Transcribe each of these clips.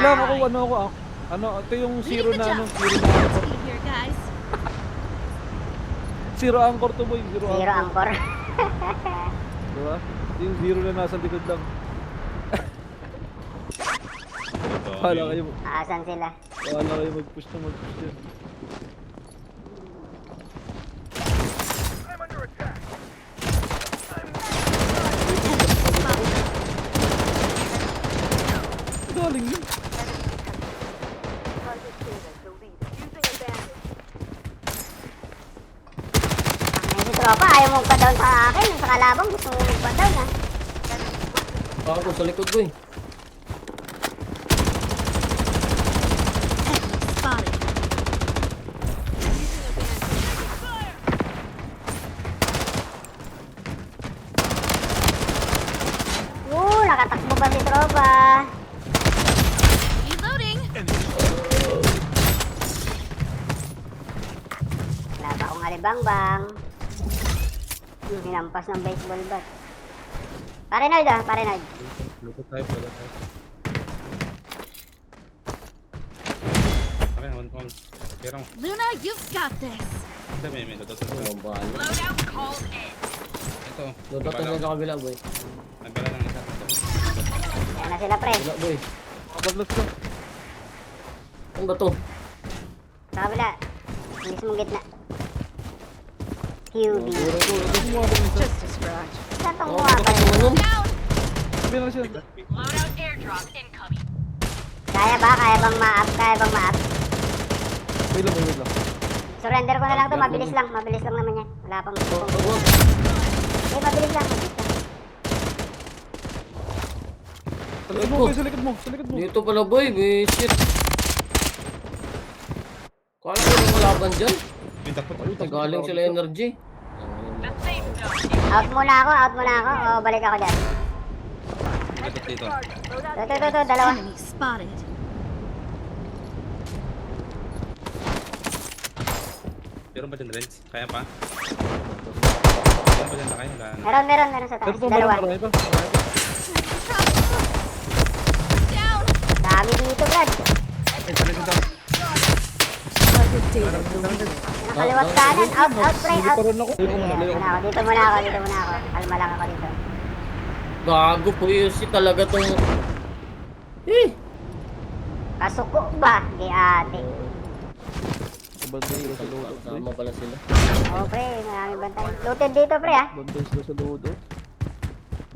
Lang ako, ano, ito yung zero na ano, zero anchor to boy, zero Zero anchor. anchor. Diba? Yung zero na nasa likod lang. Kala kayo, Asan sila? kala kayo mag-push na mag-push yan. Galing yun. Ay, si tropa, ayaw mong pa-down sa akin. Sa kalabang, gusto mo pa-down ha. Ako sa likod ko eh. Nakatakbo pa si tropa. Wala pa akong alibangbang. Hinampas ng baseball bat. Pare Nard ah, pare Nard. Luto tayo, luto tayo. Okay, on. Pero, Luna, you've got this. hindi, may luto tayo. Ang bahala. Loadout called in. Ito. Lutot na sa kabila boy. May bala lang isa. Ayan na sila pre. Wala boy. Kapag-loss ka. Ano ba to? Sa kabila. Mismong gitna. QB. Just a scratch. Saan tong Oh, mga pa rin? ano? Sabi na siya. Loadout airdrop incoming. Kaya ba? Kaya bang ma-up? Kaya bang ma-up? Wait lang. Surrender ko na lang to. Mabilis lang. Mabilis lang naman yan. Wala pang Oh, gusto. oh, oh. Eh, mabilis lang. Mabilis lang. Sa likod mo, boy, sa likod mo, sa likod mo. Dito pala boy, shit. Kala ko yung kalaban dyan. May takot. Galing sila energy. The safe zone. Out muna ako. O, balik ako dyan. Takot dito. Ito. Dalawa. Enemy spotted. Pero ba din, Renz? Kaya pa? Pero ba din na kayo? Wala na. Meron sa Pero taas. pa, Dalawa. marami pa. Down. Dami dito, Brad. Nakaliwat kanan. Out, pre. Hindi Out. pa rin ako. Dito muna ako. Kalma lang ako dito. Gago po yun si talaga tong... Kasuko ba? Di ate. Bantay sila sa lodo, pre. Tama pala sila. Oh, pre. Marami bantay. Looted dito, pre, ah. Bantay sila sa lodo.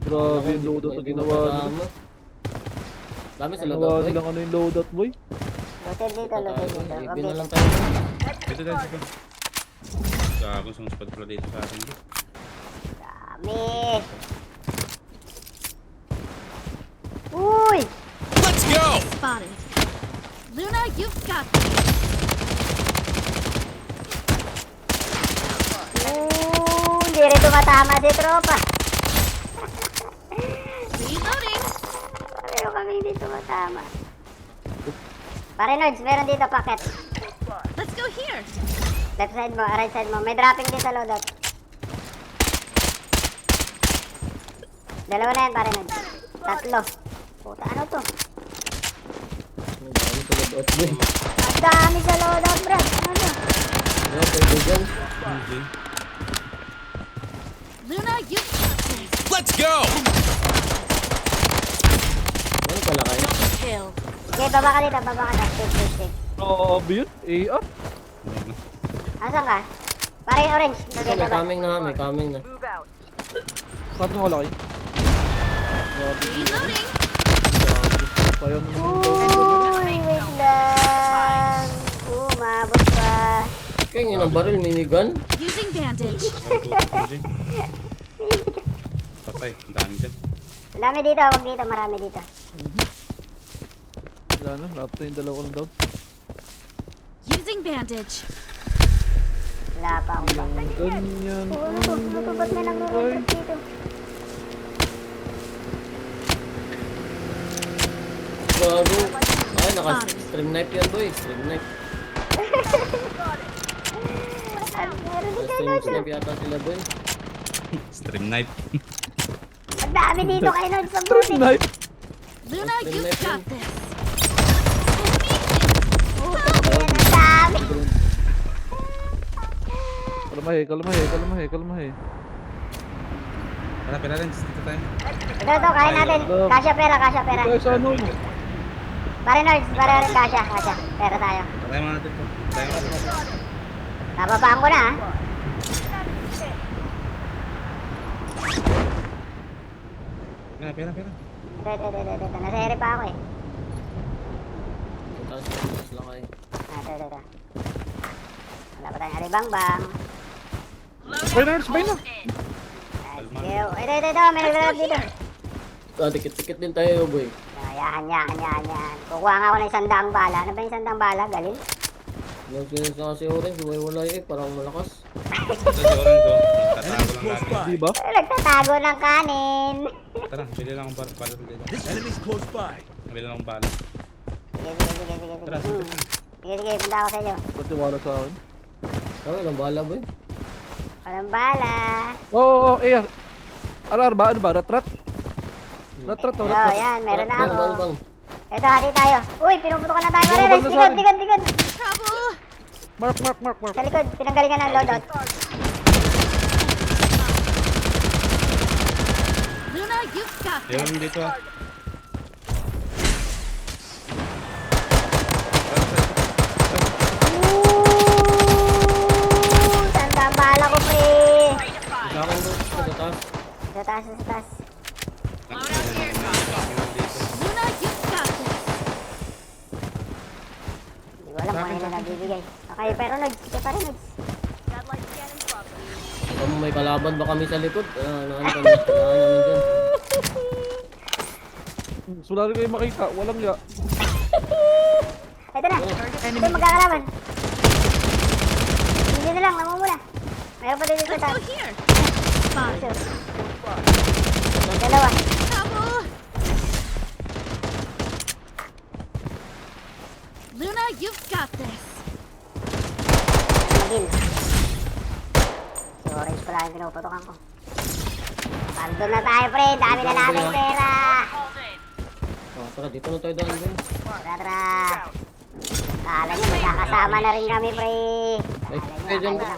Grabe yung loadout na ginawa nila. Tama. Dami sila Ginawa boy. nilang ano yung loadout, boy. Looted dito. Ibig na lang tayo. Dito din, sige. Gago, sumuspad pala dito sa atin. Dami. Uy! Spotted. Luna, you've got this. Hindi rin tumatama si tropa. Reloading. Pareho kami hindi tumatama. Pare Nerds, meron dito packet. Let's go here. Left side mo, right side mo. May dropping din sa loadout. Dalawa na yan, pare Nerds. Tatlo. Puta, ano to? Dami sila doon boy. Ang dami sa loadout, bro. Ano? Ano pwede dyan? Okay. Luna, you've got this. Ano pala kayo? Kill. Okay, baba ka dito. Safe. Grabe yun. AR. Asan ka? Pare orange. Ito, may coming na. Saan mo kalaki? Grabe. Reloading. Sayang naman yung Uy, wait lang. Umabot pa. Kaya yun ang baril, minigun. Using bandage. Patay, ang dami dyan. Dami dito, wag dito. Marami dito. Wala na, lahat na yung dalawa lang daw. Using bandage. Wala pa akong bang. Ganyan. Ano to? Ba't may nag-recruit dito? Gago. Ay, naka-stream knife yan boy. Stream knife. Meron din kayo Stream dito. knife yata sila boy. Stream knife. Ang dami dito kayo nun sa buti. Knife. Luna, Stream you've knife got yun. this. Kalmahe. Tara, pera rin. Dito tayo. Ito, kaya natin. Kasya pera. Ito sa ano mo? Pare Nerds, kasya. Pera tayo. Tayo mga natin to. Tayo mga natin. Nababaan ko na ha. Pera. Ito. Nasa ere pa ako eh. Taas lang kayo. Ito. Wala pa tayong alibang-bang. Bay na. Ito. May naglalab dito. Dikit-dikit din tayo, boy. Yan. Kukuha nga ako ng 100 bala. Ano ba yung 100 bala? Galil? Nagsinis na kasi orange, wala parang malakas. Ito si Orange, oh. Tatago lang natin. Di ba? Nagtatago ng kanin. Tara, bili lang ang bala dito. Enemies close by. Bili lang ang bala. Sige. Tara, Sige, punta ako sa inyo. Patiwala sa akin. Kami lang bala, boy. Walang bala. Oo, AR. Ano ba? Ratrat? Ratrat. Yan, meron na ako. Bang. Ito, hati tayo. Uy, pinuputokan na tayo. Bawal na sa akin. Likod. Trouble! Mark. Sa likod, pinanggalingan ng loadout. Luna, you've got Meron this. dito, ah. Tanda ang bala ko, pre. Sa akin, boy. Sa taas. Sa taas. Luna, you've got this. Hindi ko alam kung ano na nagbibigay. Okay, pero Nods. Kung may kalaban ba kami sa likod? Kailangan namin dyan. Sulari kayo makita. Walang ya. Ito na. Ito magkakalaban. Hindi na lang, namumula. Meron pa dito sa Let's taas. go here. Spotted. Dalawa. Trouble! Luna, you've got this. Magil. Si Orange pala yung pinuputokan ko. Pardon na tayo, pre. Dami na namin pera. Tara, dito na tayo daan, boy. Tara. Kala nyo, magkakasama na rin kami, pre. Ay, kayo dyan, boy.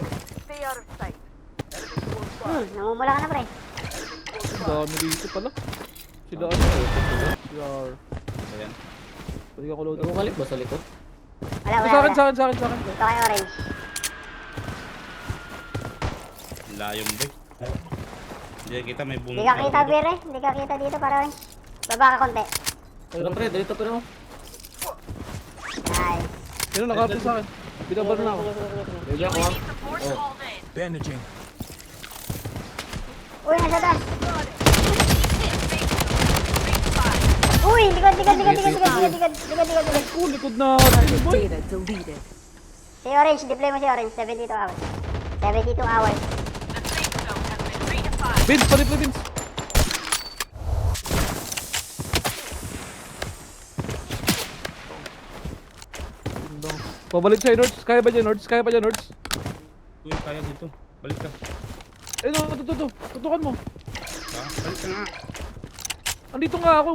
Namumula ka na, pre. Dami dito pala. Sila ano? CR. Ayan. Pwede ako load. Nagkukalik ba sa likod? Wala. Sa akin. Dito kay Orange. Layong, boy. Hindi kita, may bunot. Hindi ka kita, Bire. Hindi ka kita dito, para Orange. Baba ka konti. Tara, pre, dito pa rin. Nice. Sino nakapit sa akin? Binabar na ako. Sige. Ready ako, ha? Oh. Bandaging. Uy, nasa taas. Uy, likod. Likod na. Data deleted. Si Orange, deploy mo si Orange. 72 hours. 72 hours. Vince, pa-replay Vince. Pabalik sa'yo, Nords. Kaya pa dyan, Nords? Uy, kaya dito. Balik ka. Eh, no, tutukan mo. Ha? Balik ka nga. Andito nga ako,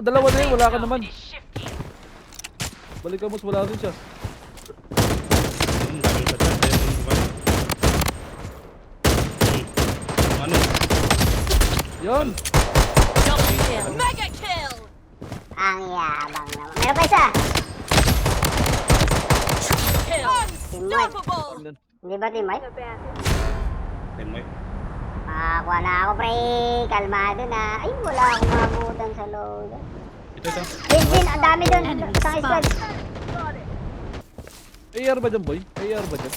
dalawa na yun, wala ka naman. Balik ka mo, wala rin siya. Ang daming sa chat. Ayun, hindi ba? Ano? Yan. Double kill. Mega kill! Ang yabang naman. Meron pa isa. Unstoppable! Hindi ba teammate? Teammate. Makakuha na ako, pre. Kalmado na. Ay, wala akong mabutan sa load. Ito. Bin, ang dami doon. Enemy Isang squad. AR ba dyan, boy? AR ba dyan?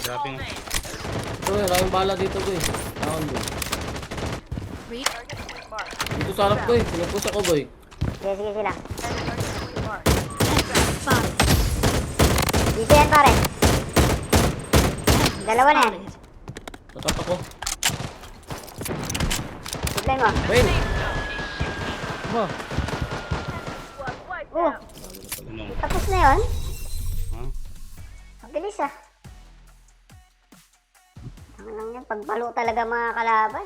Grabe nga. Uy, maraming bala dito, boy. Takon, boy. Reach. Dito sa harap, boy. Pinapus ako, boy. Sige sila. Spotted. Dito yan, pare. Dalawa na yan. Natap ako. Deploy mo. Wait! Ma, Ano? Tapos na yun. Ha? Ang bilis ah. Ang lang yan, pagpalo talaga mga kalaban.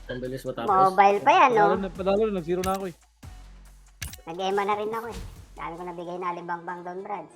Ang bilis matapos. Mobile pa yan, no? padalo na, nag-zero na ako eh. Nag-ema na rin ako eh. Dami ko nabigay na alibang-bang doon, Brad.